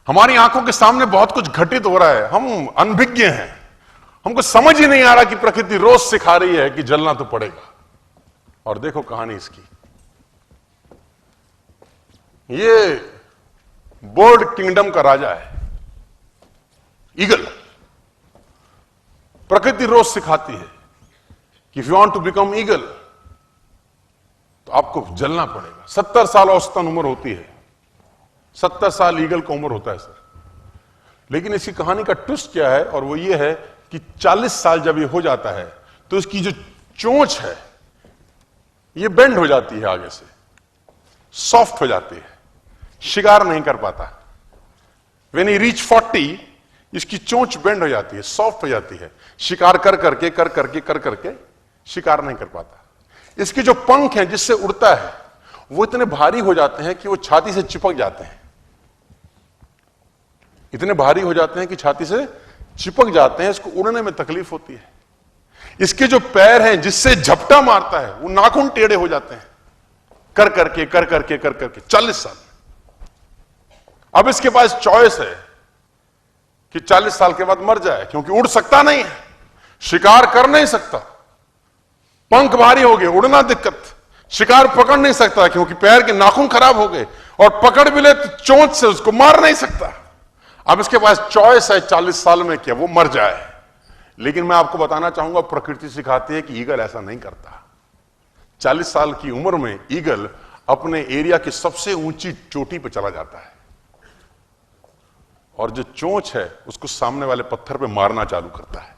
हमारी आंखों के सामने बहुत कुछ घटित हो रहा है, हम अनभिज्ञ हैं, हमको समझ ही नहीं आ रहा कि प्रकृति रोज सिखा रही है कि जलना तो पड़ेगा। और देखो कहानी इसकी, ये बर्ड किंगडम का राजा है ईगल। प्रकृति रोज सिखाती है कि if you want to become eagle तो आपको जलना पड़ेगा। 70 साल औसतन उम्र होती है, 70 साल ईगल का उम्र होता है सर। लेकिन इसकी कहानी का ट्विस्ट क्या है, और वो ये है कि 40 साल जब ये हो जाता है तो इसकी जो चोंच है ये बेंड हो जाती है, आगे से सॉफ्ट हो जाती है, शिकार नहीं कर पाता। व्हेन ही रीच 40 इसकी चोंच बेंड हो जाती है, सॉफ्ट हो जाती है, शिकार कर करके शिकार नहीं कर पाता। इसके जो पंख हैं जिससे उड़ता है वो इतने भारी हो जाते हैं कि वो छाती से चिपक जाते हैं, इतने भारी हो जाते हैं कि छाती से चिपक जाते हैं, इसको उड़ने में तकलीफ होती है। इसके जो पैर हैं जिससे झपटा मारता है वो नाखून टेढ़े हो जाते हैं, कर करके 40 साल। अब इसके पास चॉइस है कि 40 साल के बाद मर जाए, क्योंकि उड़ सकता नहीं है, शिकार कर नहीं सकता, पंख भारी हो गए, उड़ना दिक्कत, शिकार पकड़ नहीं सकता क्योंकि पैर के नाखून खराब हो गए, और पकड़ भी ले तो चोंच से उसको मार नहीं सकता। अब इसके पास चॉइस है 40 साल में क्या वो मर जाए। लेकिन मैं आपको बताना चाहूंगा, प्रकृति सिखाती है कि ईगल ऐसा नहीं करता। 40 साल की उम्र में ईगल अपने एरिया की सबसे ऊंची चोटी पर चला जाता है, और जो चोंच है उसको सामने वाले पत्थर पे मारना चालू करता है।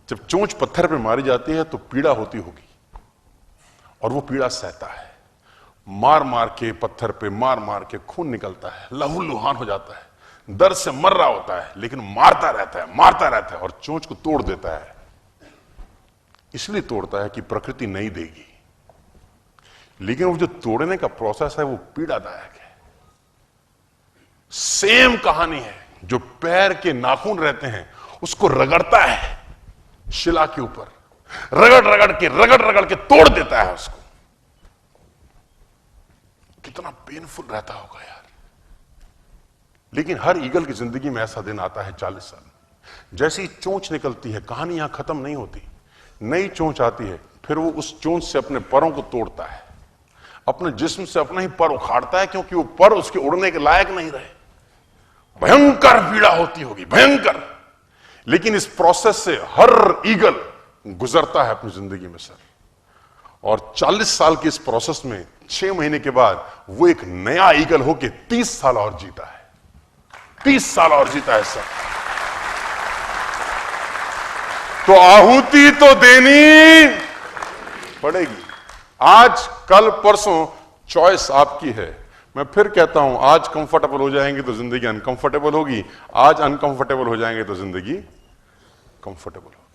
जब चोंच पत्थर पे मारी जाती है तो पीड़ा होती होगी, और वो पीड़ा सहता है, मार मार के पत्थर पे मार के खून निकलता है, लहूलुहान हो जाता है, दर्द से मर रहा होता है, लेकिन मारता रहता है और चोंच को तोड़ देता है। इसलिए तोड़ता है कि प्रकृति नहीं देगी, लेकिन वो जो तोड़ने का प्रोसेस है वो पीड़ादायक है। सेम कहानी है, जो पैर के नाखून रहते हैं उसको रगड़ता है शिला के ऊपर, रगड़ के तोड़ देता है उसको। कितना पेनफुल रहता होगा यार। लेकिन हर ईगल की जिंदगी में ऐसा दिन आता है 40 साल। जैसे ही चोंच निकलती है, कहानी यहां खत्म नहीं होती, नई चोंच आती है, फिर वो उस चोंच से अपने परों को तोड़ता है, अपने जिस्म से अपना ही पर उखाड़ता है, क्योंकि वो पर उसके उड़ने के लायक नहीं रहे। भयंकर पीड़ा होती होगी, भयंकर। लेकिन इस प्रोसेस से हर ईगल गुजरता है अपनी जिंदगी में सर। और 40 साल के इस प्रोसेस में 6 महीने के बाद वो एक नया ईगल होके 30 साल और जीता है, 30 साल और जीता है सर। तो आहुति तो देनी पड़ेगी। आज कल परसों चॉइस आपकी है। मैं फिर कहता हूं, आज कंफर्टेबल हो जाएंगे तो जिंदगी अनकंफर्टेबल होगी, आज अनकंफर्टेबल हो जाएंगे तो जिंदगी कंफर्टेबल होगी।